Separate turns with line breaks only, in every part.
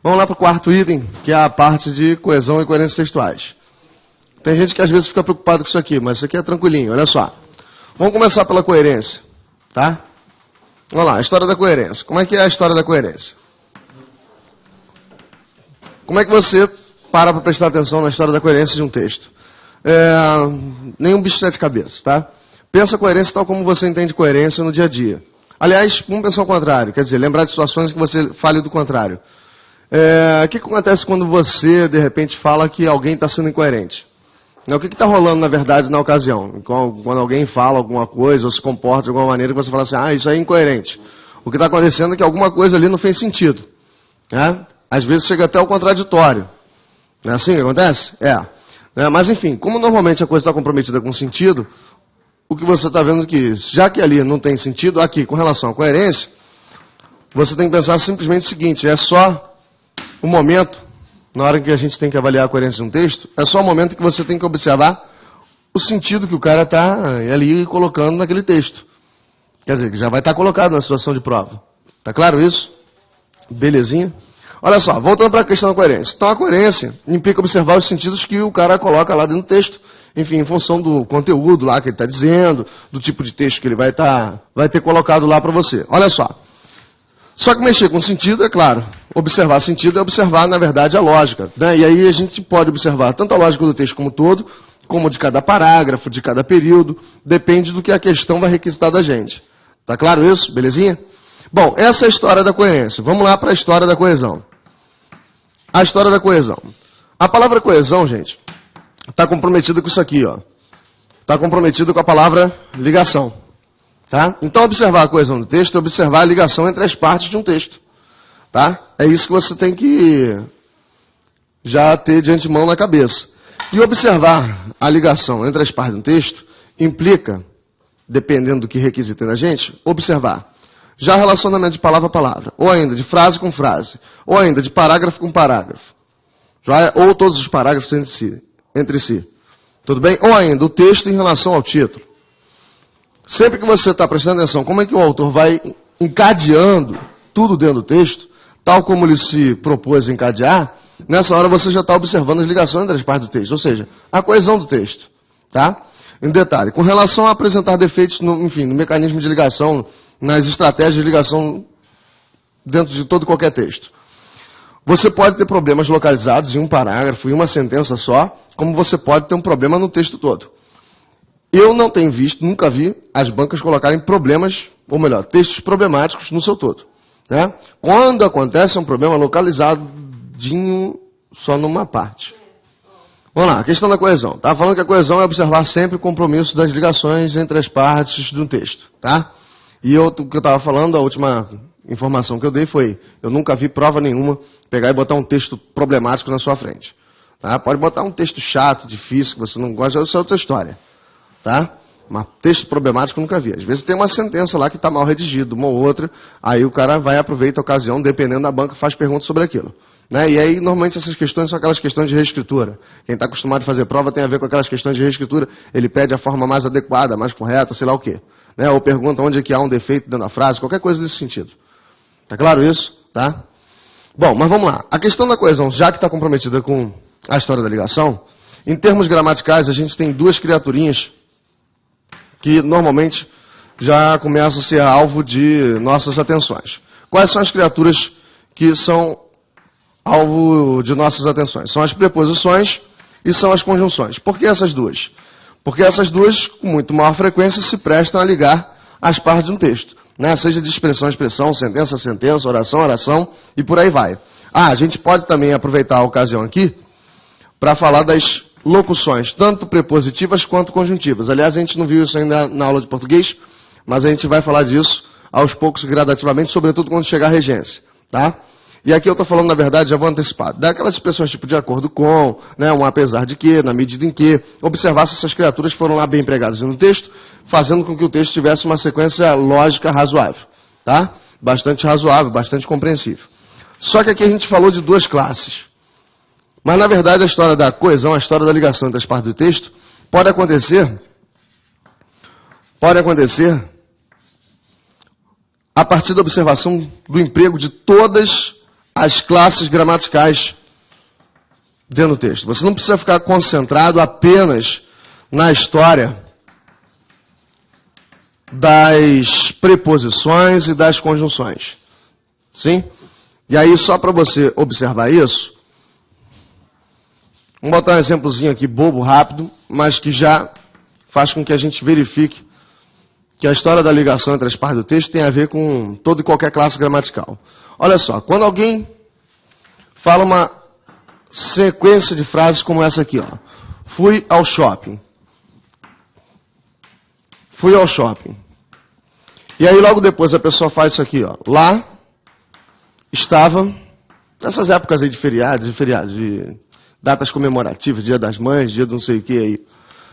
Vamos lá para o quarto item, que é a parte de coesão e coerência textuais. Tem gente que às vezes fica preocupado com isso aqui, mas isso aqui é tranquilinho, olha só. Vamos começar pela coerência, tá? Vamos lá, a história da coerência. Como é que é a história da coerência? Como é que você para prestar atenção na história da coerência de um texto? Nenhum bicho de sete cabeças, tá? Pensa a coerência tal como você entende coerência no dia a dia. Aliás, vamos pensar o contrário, quer dizer, lembrar de situações que você fale do contrário. O que acontece quando você, de repente, fala que alguém está sendo incoerente? O que está rolando, na verdade, na ocasião? Quando alguém fala alguma coisa ou se comporta de alguma maneira que você fala assim, isso aí é incoerente. O que está acontecendo é que alguma coisa ali não fez sentido. Né? Às vezes chega até o contraditório. Não é assim que acontece? Mas, enfim, como normalmente a coisa está comprometida com sentido, o que você está vendo é que, já que ali não tem sentido, aqui, com relação à coerência, você tem que pensar simplesmente o seguinte, é só o momento, na hora que a gente tem que avaliar a coerência de um texto, é só o momento que você tem que observar o sentido que o cara está ali colocando naquele texto. Quer dizer, que já vai estar colocado na situação de prova. Está claro isso? Belezinha? Olha só, voltando para a questão da coerência. Então, a coerência implica observar os sentidos que o cara coloca lá dentro do texto. Enfim, em função do conteúdo lá que ele está dizendo, do tipo de texto que ele vai ter colocado lá para você. Olha só. Só que mexer com sentido, é claro, observar sentido é observar, na verdade, a lógica. Né? E aí a gente pode observar tanto a lógica do texto como todo, como de cada parágrafo, de cada período, depende do que a questão vai requisitar da gente. Tá claro isso? Belezinha? Bom, essa é a história da coerência. Vamos lá para a história da coesão. A história da coesão. A palavra coesão, gente, está comprometida com isso aqui, ó. Está comprometida com a palavra ligação. Tá? Então, observar a coesão do texto é observar a ligação entre as partes de um texto. Tá? É isso que você tem que já ter de antemão na cabeça. E observar a ligação entre as partes de um texto implica, dependendo do que requisita da gente, observar já relacionamento de palavra a palavra, ou ainda de frase com frase, ou ainda de parágrafo com parágrafo, ou todos os parágrafos entre si. Tudo bem? Ou ainda o texto em relação ao título. Sempre que você está prestando atenção, como é que o autor vai encadeando tudo dentro do texto, tal como ele se propôs a encadear, nessa hora você já está observando as ligações entre as partes do texto, ou seja, a coesão do texto. Tá? Em detalhe, com relação a apresentar defeitos no mecanismo de ligação, nas estratégias de ligação dentro de todo e qualquer texto. Você pode ter problemas localizados em um parágrafo, em uma sentença só, como você pode ter um problema no texto todo. Eu não tenho visto, nunca vi, as bancas colocarem problemas, ou melhor, textos problemáticos no seu todo. Né? Quando acontece um problema localizadinho só numa parte. Vamos lá, a questão da coesão. Estava falando que a coesão é observar sempre o compromisso das ligações entre as partes de um texto. Tá? E o que eu estava falando, a última informação que eu dei foi, eu nunca vi prova nenhuma pegar e botar um texto problemático na sua frente. Tá? Pode botar um texto chato, difícil, que você não gosta, isso é outra história. Tá? Mas texto problemático eu nunca vi. Às vezes tem uma sentença lá que está mal redigida, uma ou outra, aí o cara vai aproveitar a ocasião, dependendo da banca, faz perguntas sobre aquilo. Né? E aí, normalmente, essas questões são aquelas questões de reescritura. Quem está acostumado a fazer prova tem a ver com aquelas questões de reescritura, ele pede a forma mais adequada, mais correta, sei lá o quê. Né? Ou pergunta onde é que há um defeito dentro da frase, qualquer coisa desse sentido. Tá claro isso? Tá? Bom, mas vamos lá. A questão da coesão, já que está comprometida com a história da ligação, em termos gramaticais, a gente tem duas criaturinhas que normalmente já começam a ser alvo de nossas atenções. Quais são as criaturas que são alvo de nossas atenções? São as preposições e são as conjunções. Por que essas duas? Porque essas duas, com muito maior frequência, se prestam a ligar as partes de um texto. Né? Seja de expressão a expressão, sentença a sentença, oração a oração, e por aí vai. A gente pode também aproveitar a ocasião aqui para falar das locuções, tanto prepositivas quanto conjuntivas. Aliás, a gente não viu isso ainda na aula de português, mas a gente vai falar disso aos poucos, gradativamente, sobretudo quando chegar a regência. Tá? E aqui eu estou falando, na verdade, já vou antecipar, daquelas expressões tipo de acordo com, né, um apesar de que, na medida em que, observar se essas criaturas foram lá bem empregadas no texto, fazendo com que o texto tivesse uma sequência lógica razoável. Tá? Bastante razoável, bastante compreensível. Só que aqui a gente falou de duas classes. Mas, na verdade, a história da coesão, a história da ligação entre as partes do texto, pode acontecer a partir da observação do emprego de todas as classes gramaticais dentro do texto. Você não precisa ficar concentrado apenas na história das preposições e das conjunções. Sim? E aí, só para você observar isso, vamos botar um exemplozinho aqui, bobo, rápido, mas que já faz com que a gente verifique que a história da ligação entre as partes do texto tem a ver com toda e qualquer classe gramatical. Olha só, quando alguém fala uma sequência de frases como essa aqui, ó. Fui ao shopping. Fui ao shopping. E aí logo depois a pessoa faz isso aqui, ó. Lá estava, nessas épocas aí de feriados, de datas comemorativas, dia das mães, dia do não sei o que aí.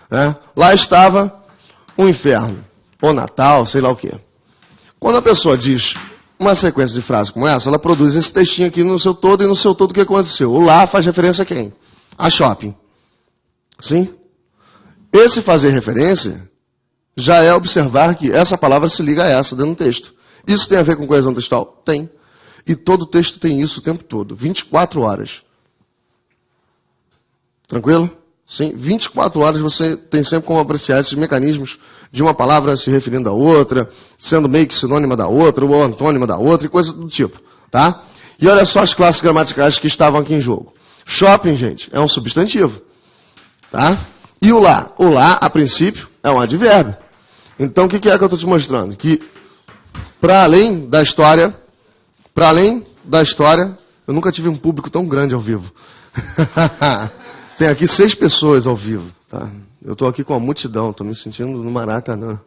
Né? Lá estava o inferno. Ou Natal, sei lá o quê. Quando a pessoa diz uma sequência de frases como essa, ela produz esse textinho aqui no seu todo, e no seu todo o que aconteceu? O lá faz referência a quem? A shopping. Sim? Esse fazer referência já é observar que essa palavra se liga a essa dentro do texto. Isso tem a ver com coesão textual? Tem. E todo texto tem isso o tempo todo. 24 horas. Tranquilo? Sim, 24 horas você tem sempre como apreciar esses mecanismos de uma palavra se referindo a outra, sendo meio que sinônima da outra, ou antônima da outra, e coisa do tipo, tá? E olha só as classes gramaticais que estavam aqui em jogo. Shopping, gente, é um substantivo, tá? E o lá? O lá, a princípio, é um advérbio. Então, o que é que eu estou te mostrando? Que, para além da história, eu nunca tive um público tão grande ao vivo. Tem aqui 6 pessoas ao vivo. Tá? Eu estou aqui com a multidão, estou me sentindo no Maracanã.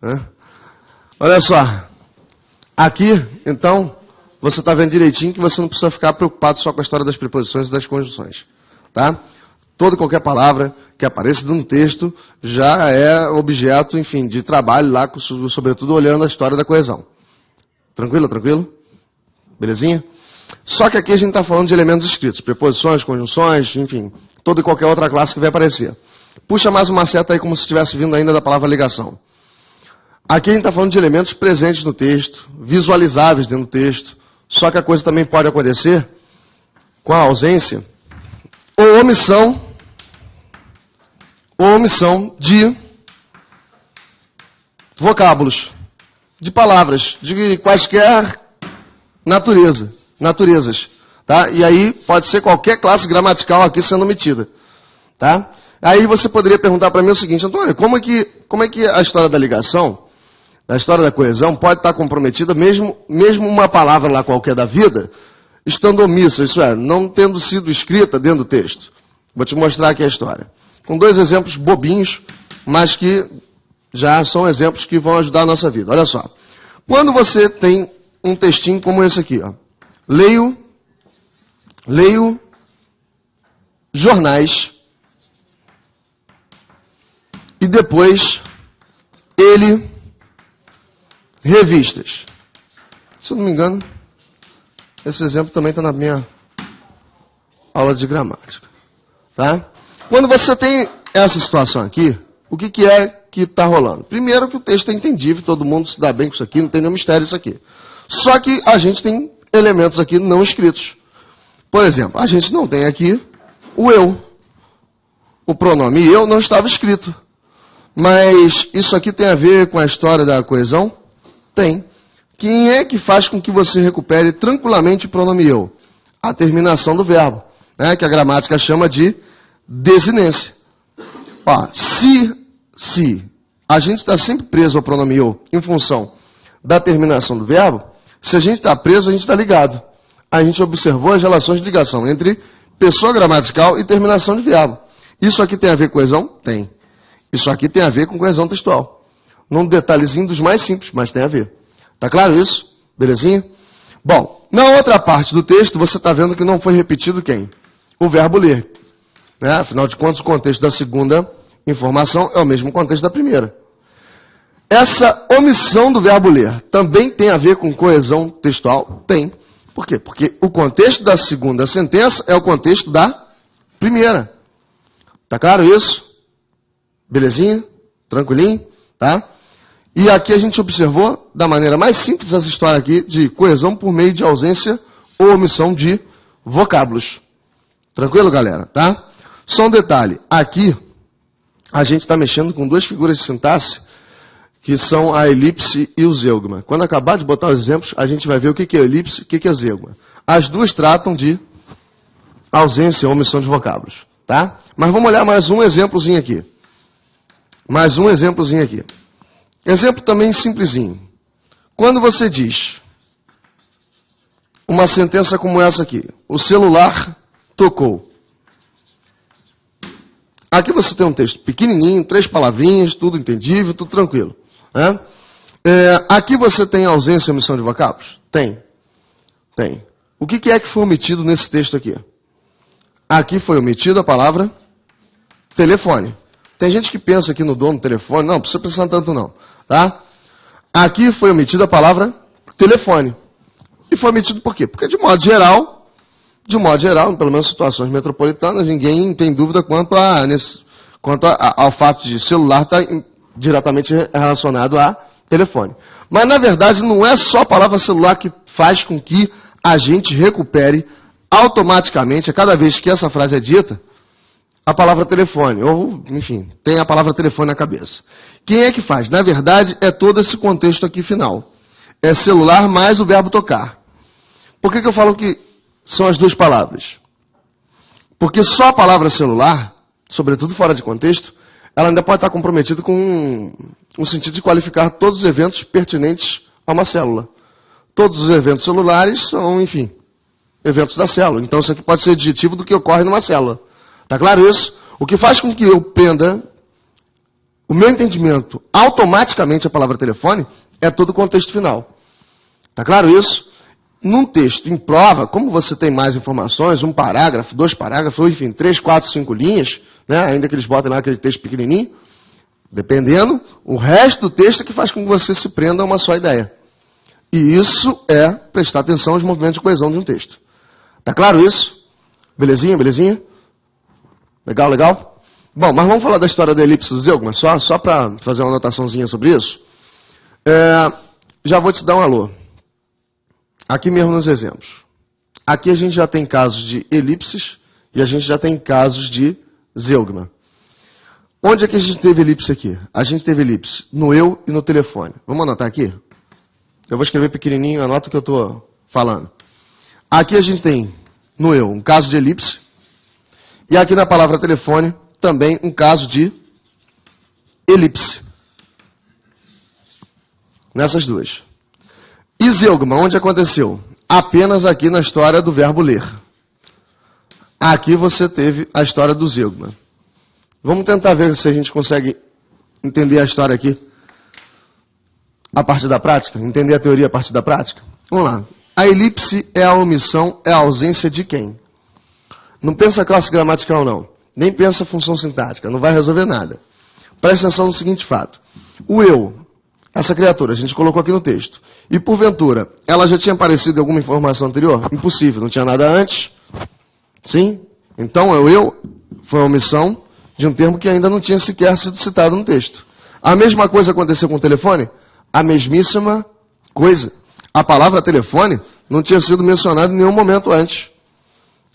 Né? Olha só. Aqui, então, você está vendo direitinho que você não precisa ficar preocupado só com a história das preposições e das conjunções. Tá? Toda e qualquer palavra que apareça no texto já é objeto, enfim, de trabalho lá, sobretudo olhando a história da coesão. Tranquilo, tranquilo? Belezinha? Só que aqui a gente está falando de elementos escritos, preposições, conjunções, enfim, toda e qualquer outra classe que vai aparecer. Puxa mais uma seta aí como se estivesse vindo ainda da palavra ligação. Aqui a gente está falando de elementos presentes no texto, visualizáveis dentro do texto, só que a coisa também pode acontecer com a ausência ou omissão de vocábulos, de palavras, de quaisquer naturezas, tá? E aí pode ser qualquer classe gramatical aqui sendo omitida, tá? Aí você poderia perguntar para mim o seguinte, Antônio, como é que a história da ligação, a história da coesão pode estar comprometida mesmo uma palavra lá qualquer da vida estando omissa, isso é, não tendo sido escrita dentro do texto? Vou te mostrar aqui a história. Com 2 exemplos bobinhos, mas que já são exemplos que vão ajudar a nossa vida. Olha só. Quando você tem um textinho como esse aqui, ó. Leio jornais e depois ele revistas. Se eu não me engano, esse exemplo também está na minha aula de gramática. Tá? Quando você tem essa situação aqui, o que é que está rolando? Primeiro que o texto é entendível, todo mundo se dá bem com isso aqui, não tem nenhum mistério isso aqui. Só que a gente tem elementos aqui não escritos. Por exemplo, a gente não tem aqui o eu. O pronome eu não estava escrito. Mas isso aqui tem a ver com a história da coesão? Tem. Quem é que faz com que você recupere tranquilamente o pronome eu? A terminação do verbo, né, que a gramática chama de desinência. Ó, se a gente está sempre preso ao pronome eu em função da terminação do verbo, se a gente está preso, a gente está ligado. A gente observou as relações de ligação entre pessoa gramatical e terminação de verbo. Isso aqui tem a ver com coesão? Tem. Isso aqui tem a ver com coesão textual. Num detalhezinho dos mais simples, mas tem a ver. Tá claro isso? Belezinha? Bom, na outra parte do texto, você está vendo que não foi repetido quem? O verbo ler. Né? Afinal de contas, o contexto da segunda informação é o mesmo contexto da primeira. Essa omissão do verbo ler também tem a ver com coesão textual? Tem. Por quê? Porque o contexto da segunda sentença é o contexto da primeira. Tá claro isso? Belezinha? Tranquilinho? Tá? E aqui a gente observou, da maneira mais simples, essa história aqui de coesão por meio de ausência ou omissão de vocábulos. Tranquilo, galera? Tá? Só um detalhe. Aqui, a gente está mexendo com duas figuras de sintaxe, que são a elipse e o zeugma. Quando acabar de botar os exemplos, a gente vai ver o que é elipse e o que é zeugma. As duas tratam de ausência ou omissão de vocábulos. Tá? Mas vamos olhar mais um exemplozinho aqui. Mais um exemplozinho aqui. Exemplo também simplesinho. Quando você diz uma sentença como essa aqui, o celular tocou. Aqui você tem um texto pequenininho, 3 palavrinhas, tudo entendível, tudo tranquilo. Né? Aqui você tem ausência e omissão de vocábulos? Tem. Tem. O que é que foi omitido nesse texto aqui? Aqui foi omitida a palavra telefone. Tem gente que pensa aqui no dono do telefone. Não precisa pensar tanto não. Tá? Aqui foi omitida a palavra telefone. E foi omitido por quê? Porque de modo geral, pelo menos em situações metropolitanas, ninguém tem dúvida quanto ao fato de celular estar diretamente relacionado a telefone. Mas na verdade não é só a palavra celular que faz com que a gente recupere automaticamente, a cada vez que essa frase é dita, a palavra telefone, ou, enfim, tem a palavra telefone na cabeça. Quem é que faz? Na verdade, é todo esse contexto aqui final. É celular mais o verbo tocar. Por que eu falo que são as duas palavras? Porque só a palavra celular, sobretudo fora de contexto, ela ainda pode estar comprometida com o sentido de qualificar todos os eventos pertinentes a uma célula. Todos os eventos celulares são, enfim, eventos da célula. Então isso aqui pode ser adjetivo do que ocorre numa célula. Está claro isso? O que faz com que eu prenda o meu entendimento automaticamente a palavra telefone é todo o contexto final. Está claro isso? Num texto em prova, como você tem mais informações, 1 parágrafo, 2 parágrafos, ou enfim, 3, 4, 5 linhas, né, ainda que eles botem lá aquele texto pequenininho, dependendo, o resto do texto é que faz com que você se prenda a uma só ideia. E isso é prestar atenção aos movimentos de coesão de um texto. Está claro isso? Belezinha, belezinha? Legal, legal? Bom, mas vamos falar da história da elipse do zeugma, só para fazer uma anotaçãozinha sobre isso. Já vou te dar um alô. Aqui mesmo nos exemplos. Aqui a gente já tem casos de elipses e a gente já tem casos de zeugma. Onde é que a gente teve elipse aqui? A gente teve elipse no eu e no telefone. Vamos anotar aqui? Eu vou escrever pequenininho, anota o que eu estou falando. Aqui a gente tem no eu um caso de elipse e aqui na palavra telefone também um caso de elipse. Nessas duas. E zeugma, onde aconteceu? Apenas aqui na história do verbo ler. Aqui você teve a história do zeugma. Vamos tentar ver se a gente consegue entender a história aqui a partir da prática, entender a teoria a partir da prática. Vamos lá. A elipse é a omissão, é a ausência de quem? Não pensa classe gramatical não, nem pensa função sintática, não vai resolver nada. Presta atenção no seguinte fato. O eu, essa criatura, a gente colocou aqui no texto. E, porventura, ela já tinha aparecido em alguma informação anterior? Impossível, não tinha nada antes. Sim? Então, o eu foi a omissão de um termo que ainda não tinha sequer sido citado no texto. A mesma coisa aconteceu com o telefone? A mesmíssima coisa. A palavra telefone não tinha sido mencionada em nenhum momento antes.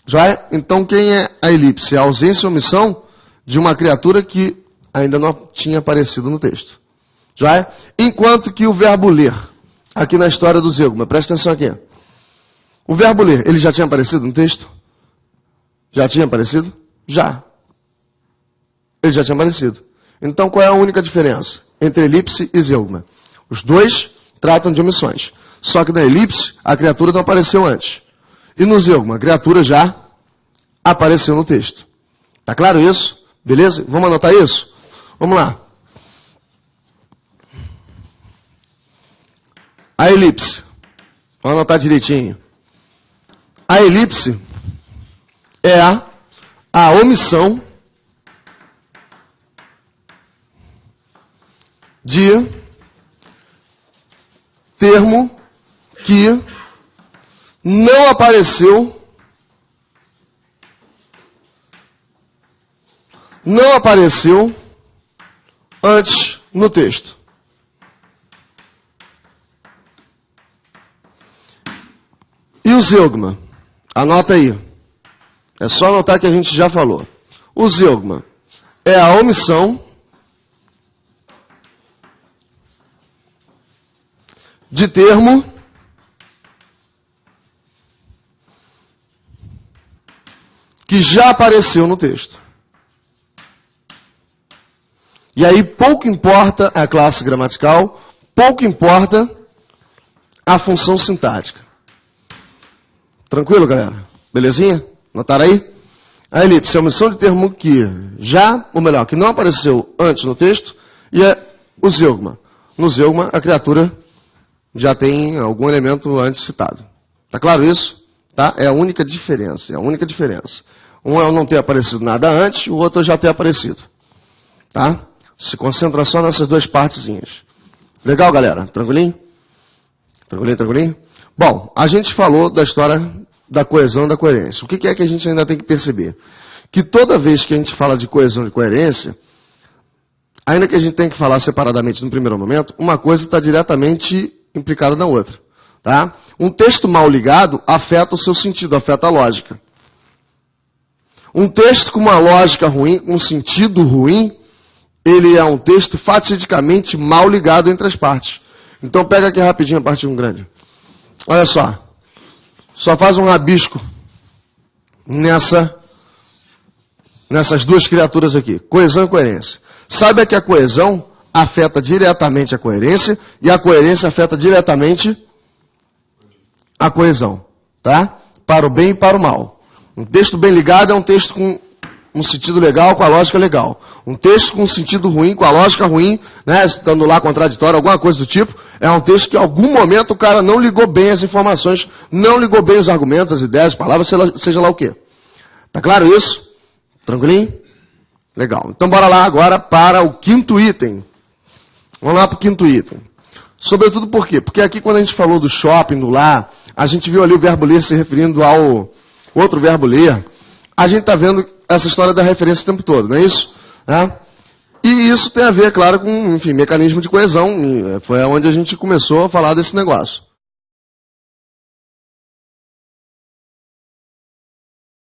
Já é? Então, quem é a elipse? A ausência ou omissão de uma criatura que ainda não tinha aparecido no texto. Já é? Enquanto que o verbo ler, aqui na história do zeugma, presta atenção aqui. O verbo ler, ele já tinha aparecido no texto? Já tinha aparecido? Já. Ele já tinha aparecido. Então qual é a única diferença entre elipse e zeugma? Os dois tratam de omissões. Só que na elipse, a criatura não apareceu antes. E no zeugma, a criatura já apareceu no texto. Tá claro isso? Beleza? Vamos anotar isso? Vamos lá. A elipse. Vamos anotar direitinho. A elipse é a omissão de termo que não apareceu antes no texto. E E o zeugma? Anota aí. É só anotar que a gente já falou. O zeugma é a omissão de termo que já apareceu no texto. E aí pouco importa a classe gramatical, pouco importa a função sintática. Tranquilo, galera? Belezinha? Notaram aí? A elipse é a omissão de termo que já, ou melhor, que não apareceu antes no texto, e é o zeugma. No zeugma, a criatura já tem algum elemento antes citado. Tá claro isso? Tá? É a única diferença. É a única diferença. Um é não ter aparecido nada antes, o outro já ter aparecido. Tá? Se concentra só nessas duas partezinhas. Legal, galera? Tranquilinho? Tranquilinho, tranquilinho? Bom, a gente falou da história da coesão e da coerência. O que é que a gente ainda tem que perceber? Que toda vez que a gente fala de coesão e de coerência, ainda que a gente tenha que falar separadamente no primeiro momento, uma coisa está diretamente implicada na outra. Tá? Um texto mal ligado afeta o seu sentido, afeta a lógica. Um texto com uma lógica ruim, com um sentido ruim, ele é um texto fatidicamente mal ligado entre as partes. Então pega aqui rapidinho a parte 1 grande. Olha só. Só faz um rabisco nessas duas criaturas aqui. Coesão e coerência. Saiba que a coesão afeta diretamente a coerência e a coerência afeta diretamente a coesão. Tá? Para o bem e para o mal. Um texto bem ligado é um texto com um sentido legal, com a lógica legal. Um texto com um sentido ruim, com a lógica ruim, né, estando lá contraditório, alguma coisa do tipo, é um texto que em algum momento o cara não ligou bem as informações, não ligou bem os argumentos, as ideias, as palavras, seja lá o quê. Tá claro isso? Tranquilinho? Legal. Então bora lá agora para o quinto item. Vamos lá para o quinto item. Sobretudo por quê? Porque aqui quando a gente falou do shopping, do lá, a gente viu ali o verbo ler se referindo ao outro verbo ler. A gente está vendo essa história da referência o tempo todo, não é isso? É? E isso tem a ver, claro, com, enfim, mecanismo de coesão. Foi onde a gente começou a falar desse negócio.